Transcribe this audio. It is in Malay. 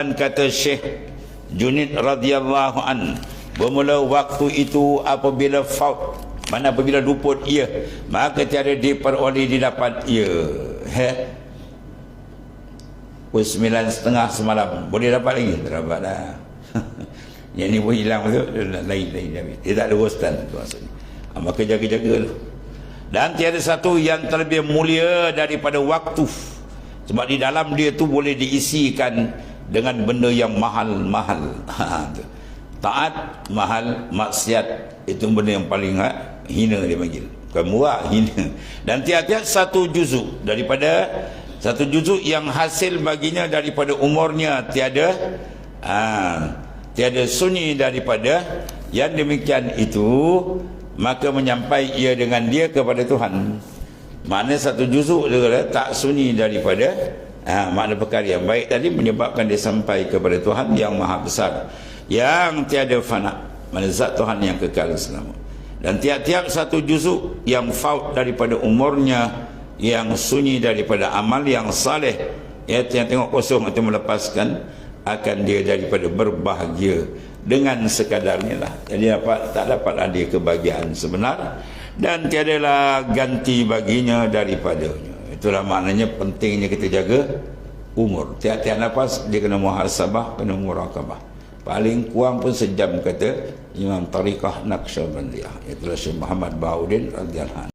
Kata Syekh Junaid radhiyallahu an, bermula waktu itu apabila faut, mana apabila luput ia, maka tiada diperoleh didapat ia. Pukul 9.30 semalam boleh dapat lagi? Tak dapat dah. Yang ni pun hilang tu, lain. Dia tak ada hostan tu maksudnya. Maka jaga-jaga tu. Dan tiada satu yang terlebih mulia daripada waktu, sebab di dalam dia tu boleh diisikan dengan benda yang mahal-mahal. Taat mahal, maksiat itu benda yang paling hina dia panggil. Bukan murah, hina. Dan tiap-tiap satu juzuk daripada satu juzuk yang hasil baginya daripada umurnya tiada sunyi daripada yang demikian itu, maka menyampai ia dengan dia kepada Tuhan. Makna satu juzuk dia tak sunyi daripada makna perkara yang baik tadi, menyebabkan dia sampai kepada Tuhan yang maha besar, yang tiada fana, mana zat Tuhan yang kekal selama. Dan tiap-tiap satu juzuk yang faut daripada umurnya, yang sunyi daripada amal yang saleh, yang tengok kosong atau melepaskan, akan dia daripada berbahagia dengan sekadarnya lah. Jadi tak dapat dia kebahagiaan sebenar, dan tiadalah ganti baginya daripadanya. Itulah maknanya pentingnya kita jaga umur. Tiap-tiap nafas dia kena muhasabah, kena muraqabah. Paling kurang pun sejam, kata Imam Tariqah Naqsyabandiyah. Itulah Syekh Muhammad Bahauddin radhiyallahu anhu.